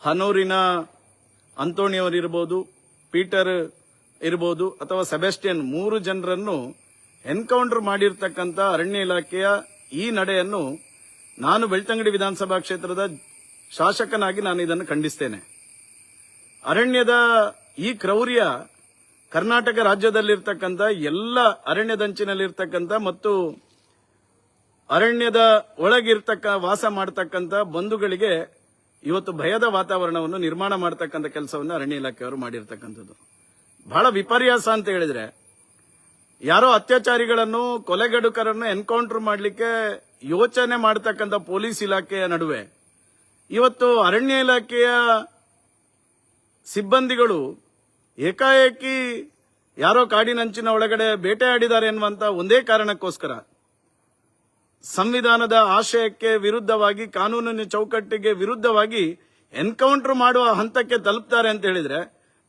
ಹನೂರಿನ ಅಂತೋಣಿಯವರಿರ್ಬೋದು, Peter ಇರ್ಬೋದು ಅಥವಾ Sebastian 3 ಜನರನ್ನು ಎನ್ಕೌಂಟರ್ ಮಾಡಿರ್ತಕ್ಕಂಥ ಅರಣ್ಯ ಇಲಾಖೆಯ ಈ ನಡೆಯನ್ನು ನಾನು ಬೆಳ್ತಂಗಡಿ ವಿಧಾನಸಭಾ ಕ್ಷೇತ್ರದ ಶಾಸಕನಾಗಿ ನಾನು ಇದನ್ನು ಖಂಡಿಸ್ತೇನೆ. ಅರಣ್ಯದ ಈ ಕ್ರೌರ್ಯ ಕರ್ನಾಟಕ ರಾಜ್ಯದಲ್ಲಿರ್ತಕ್ಕಂಥ ಎಲ್ಲ ಅರಣ್ಯದಂಚಿನಲ್ಲಿರ್ತಕ್ಕಂಥ ಮತ್ತು ಅರಣ್ಯದ ವಾಸ ಮಾಡತಕ್ಕಂಥ ಬಂಧುಗಳಿಗೆ ಇವತ್ತು ಭಯದ ವಾತಾವರಣವನ್ನು ನಿರ್ಮಾಣ ಮಾಡತಕ್ಕಂಥ ಕೆಲಸವನ್ನು ಅರಣ್ಯ ಇಲಾಖೆಯವರು ಮಾಡಿರ್ತಕ್ಕಂಥದ್ದು ಬಹಳ ವಿಪರ್ಯಾಸ ಅಂತ ಹೇಳಿದ್ರೆ, ಯಾರೋ ಅತ್ಯಾಚಾರಿಗಳನ್ನು ಕೊಲೆಗಡುಕರನ್ನು ಎನ್ಕೌಂಟರ್ ಮಾಡಲಿಕ್ಕೆ ಯೋಚನೆ ಮಾಡತಕ್ಕಂಥ ಪೊಲೀಸ್ ಇಲಾಖೆಯ ನಡುವೆ ಇವತ್ತು ಅರಣ್ಯ ಇಲಾಖೆಯ ಸಿಬ್ಬಂದಿಗಳು ಏಕಾಏಕಿ ಯಾರೋ ಕಾಡಿನಂಚಿನ ಒಳಗಡೆ ಬೇಟೆಯಾಡಿದ್ದಾರೆ ಎನ್ನುವಂತ ಒಂದೇ ಕಾರಣಕ್ಕೋಸ್ಕರ ಸಂವಿಧಾನದ ಆಶಯಕ್ಕೆ ವಿರುದ್ಧವಾಗಿ, ಕಾನೂನಿನ ಚೌಕಟ್ಟಿಗೆ ವಿರುದ್ಧವಾಗಿ ಎನ್ಕೌಂಟರ್ ಮಾಡುವ ಹಂತಕ್ಕೆ ತಲುಪ್ತಾರೆ ಅಂತ ಹೇಳಿದ್ರೆ,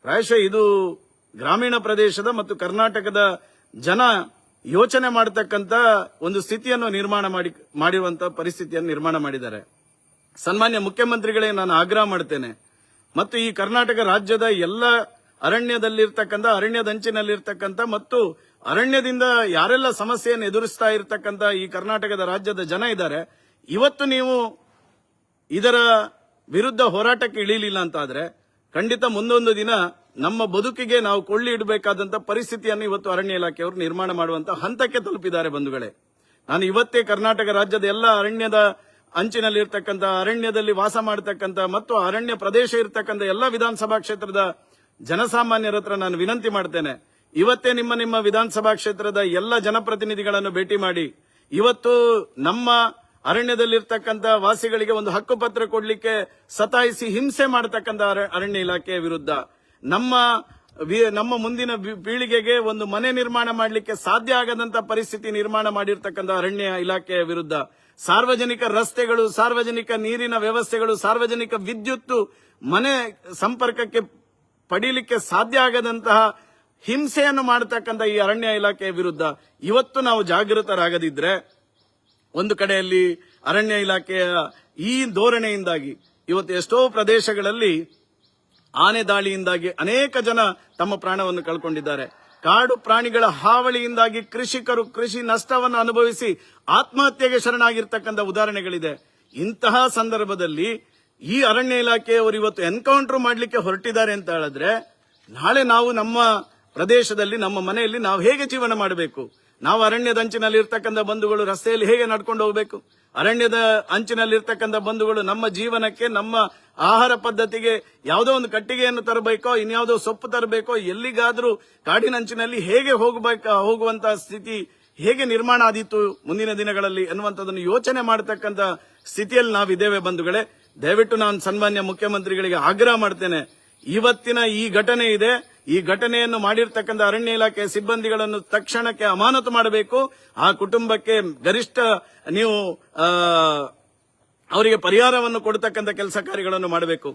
ಪ್ರಾಯಶಃ ಇದು ಗ್ರಾಮೀಣ ಪ್ರದೇಶದ ಮತ್ತು ಕರ್ನಾಟಕದ ಜನ ಯೋಚನೆ ಮಾಡತಕ್ಕಂತ ಒಂದು ಸ್ಥಿತಿಯನ್ನು ಮಾಡಿರುವಂತಹ ಪರಿಸ್ಥಿತಿಯನ್ನು ನಿರ್ಮಾಣ ಮಾಡಿದ್ದಾರೆ. ಸನ್ಮಾನ್ಯ ಮುಖ್ಯಮಂತ್ರಿಗಳೇ, ನಾನು ಆಗ್ರಹ ಮಾಡ್ತೇನೆ ಮತ್ತು ಈ ಕರ್ನಾಟಕ ರಾಜ್ಯದ ಎಲ್ಲ ಅರಣ್ಯದಲ್ಲಿರ್ತಕ್ಕಂಥ, ಅರಣ್ಯದಂಚಿನಲ್ಲಿರ್ತಕ್ಕಂಥ ಮತ್ತು ಅರಣ್ಯದಿಂದ ಯಾರೆಲ್ಲ ಸಮಸ್ಯೆಯನ್ನು ಎದುರಿಸ್ತಾ ಇರತಕ್ಕಂಥ ಈ ಕರ್ನಾಟಕದ ರಾಜ್ಯದ ಜನ ಇದ್ದಾರೆ, ಇವತ್ತು ನೀವು ಇದರ ವಿರುದ್ಧ ಹೋರಾಟಕ್ಕೆ ಇಳಿಲಿಲ್ಲ ಅಂತಾದ್ರೆ ಖಂಡಿತ ಮುಂದೊಂದು ದಿನ ನಮ್ಮ ಬದುಕಿಗೆ ನಾವು ಕೊಳ್ಳಿ ಇಡಬೇಕಾದಂತ ಪರಿಸ್ಥಿತಿಯನ್ನು ಇವತ್ತು ಅರಣ್ಯ ಇಲಾಖೆಯವರು ನಿರ್ಮಾಣ ಮಾಡುವಂತ ಹಂತಕ್ಕೆ ತಲುಪಿದ್ದಾರೆ ಬಂಧುಗಳೇ. ನಾನು ಇವತ್ತೇ ಕರ್ನಾಟಕ ರಾಜ್ಯದ ಎಲ್ಲ ಅರಣ್ಯದ ಅಂಚಿನಲ್ಲಿರ್ತಕ್ಕಂಥ, ಅರಣ್ಯದಲ್ಲಿ ವಾಸ ಮಾಡತಕ್ಕಂಥ ಮತ್ತು ಅರಣ್ಯ ಪ್ರದೇಶ ಇರತಕ್ಕಂಥ ಎಲ್ಲ ವಿಧಾನಸಭಾ ಕ್ಷೇತ್ರದ ಜನಸಾಮಾನ್ಯರ ಹತ್ರ ನಾನು ವಿನಂತಿ ಮಾಡ್ತೇನೆ, ಇವತ್ತೇ ನಿಮ್ಮ ವಿಧಾನಸಭಾ ಕ್ಷೇತ್ರದ ಎಲ್ಲ ಜನಪ್ರತಿನಿಧಿಗಳನ್ನು ಭೇಟಿ ಮಾಡಿ ಇವತ್ತು ನಮ್ಮ ಅರಣ್ಯದಲ್ಲಿರ್ತಕ್ಕಂಥ ವಾಸಿಗಳಿಗೆ ಒಂದು ಹಕ್ಕುಪತ್ರ ಕೊಡ್ಲಿಕ್ಕೆ ಸತಾಯಿಸಿ ಹಿಂಸೆ ಮಾಡತಕ್ಕಂಥ ಅರಣ್ಯ ಇಲಾಖೆಯ ವಿರುದ್ಧ, ನಮ್ಮ ಮುಂದಿನ ಪೀಳಿಗೆಗೆ ಒಂದು ಮನೆ ನಿರ್ಮಾಣ ಮಾಡಲಿಕ್ಕೆ ಸಾಧ್ಯ ಆಗದಂತ ಪರಿಸ್ಥಿತಿ ನಿರ್ಮಾಣ ಮಾಡಿರ್ತಕ್ಕಂಥ ಅರಣ್ಯ ಇಲಾಖೆಯ ವಿರುದ್ಧ, ಸಾರ್ವಜನಿಕ ರಸ್ತೆಗಳು, ಸಾರ್ವಜನಿಕ ನೀರಿನ ವ್ಯವಸ್ಥೆಗಳು, ಸಾರ್ವಜನಿಕ ವಿದ್ಯುತ್ ಮನೆ ಸಂಪರ್ಕಕ್ಕೆ ಪಡೀಲಿಕ್ಕೆ ಸಾಧ್ಯ ಆಗದಂತಹ ಹಿಂಸೆಯನ್ನು ಮಾಡತಕ್ಕಂಥ ಈ ಅರಣ್ಯ ಇಲಾಖೆಯ ವಿರುದ್ಧ ಇವತ್ತು ನಾವು ಜಾಗೃತರಾಗದಿದ್ರೆ ಒಂದು ಕಡೆಯಲ್ಲಿ ಅರಣ್ಯ ಇಲಾಖೆಯ ಈ ಧೋರಣೆಯಿಂದಾಗಿ ಇವತ್ತು ಎಷ್ಟೋ ಪ್ರದೇಶಗಳಲ್ಲಿ ಆನೆ ದಾಳಿಯಿಂದಾಗಿ ಅನೇಕ ಜನ ತಮ್ಮ ಪ್ರಾಣವನ್ನು ಕಳ್ಕೊಂಡಿದ್ದಾರೆ. ಕಾಡು ಪ್ರಾಣಿಗಳ ಹಾವಳಿಯಿಂದಾಗಿ ಕೃಷಿಕರು ಕೃಷಿ ನಷ್ಟವನ್ನು ಅನುಭವಿಸಿ ಆತ್ಮಹತ್ಯೆಗೆ ಶರಣಾಗಿರ್ತಕ್ಕಂಥ ಉದಾಹರಣೆಗಳಿದೆ. ಇಂತಹ ಸಂದರ್ಭದಲ್ಲಿ ಈ ಅರಣ್ಯ ಇಲಾಖೆಯವರು ಇವತ್ತು ಎನ್ಕೌಂಟರ್ ಮಾಡಲಿಕ್ಕೆ ಹೊರಟಿದ್ದಾರೆ ಅಂತ ಹೇಳಿದ್ರೆ, ನಾಳೆ ನಾವು ನಮ್ಮ ಪ್ರದೇಶದಲ್ಲಿ, ನಮ್ಮ ಮನೆಯಲ್ಲಿ ನಾವು ಹೇಗೆ ಜೀವನ ಮಾಡಬೇಕು? ನಾವು ಅರಣ್ಯದ ಅಂಚಿನಲ್ಲಿರ್ತಕ್ಕಂಥ ಬಂಧುಗಳು ರಸ್ತೆಯಲ್ಲಿ ಹೇಗೆ ನಡ್ಕೊಂಡು ಹೋಗಬೇಕು? ಅರಣ್ಯದ ಅಂಚಿನಲ್ಲಿರ್ತಕ್ಕಂಥ ಬಂಧುಗಳು ನಮ್ಮ ಜೀವನಕ್ಕೆ, ನಮ್ಮ ಆಹಾರ ಪದ್ಧತಿಗೆ ಯಾವುದೋ ಒಂದು ಕಟ್ಟಿಗೆಯನ್ನು ತರಬೇಕೋ, ಇನ್ಯಾವುದೋ ಸೊಪ್ಪು ತರಬೇಕೋ, ಎಲ್ಲಿಗಾದ್ರೂ ಕಾಡಿನಂಚಿನಲ್ಲಿ ಹೇಗೆ ಹೋಗುವಂತಹ ಸ್ಥಿತಿ ಹೇಗೆ ನಿರ್ಮಾಣ ಆದೀತು ಮುಂದಿನ ದಿನಗಳಲ್ಲಿ ಎನ್ನುವಂಥದ್ದನ್ನು ಯೋಚನೆ ಮಾಡತಕ್ಕಂಥ ಸ್ಥಿತಿಯಲ್ಲಿ ನಾವಿದ್ದೇವೆ ಬಂಧುಗಳೇ. ದಯವಿಟ್ಟು ನಾನು ಸನ್ಮಾನ್ಯ ಮುಖ್ಯಮಂತ್ರಿಗಳಿಗೆ ಆಗ್ರಹ ಮಾಡ್ತೇನೆ, ಇವತ್ತಿನ ಈ ಘಟನೆ ಇದೆ, ಈ ಘಟನೆಯನ್ನು ಮಾಡಿರ್ತಕ್ಕಂಥ ಅರಣ್ಯ ಇಲಾಖೆಯ ಸಿಬ್ಬಂದಿಗಳನ್ನು ತಕ್ಷಣಕ್ಕೆ ಅಮಾನತು ಮಾಡಬೇಕು. ಆ ಕುಟುಂಬಕ್ಕೆ ಗರಿಷ್ಠ ನೀವು ಅವರಿಗೆ ಪರಿಹಾರವನ್ನು ಕೊಡತಕ್ಕಂಥ ಕೆಲಸ ಕಾರ್ಯಗಳನ್ನು ಮಾಡಬೇಕು.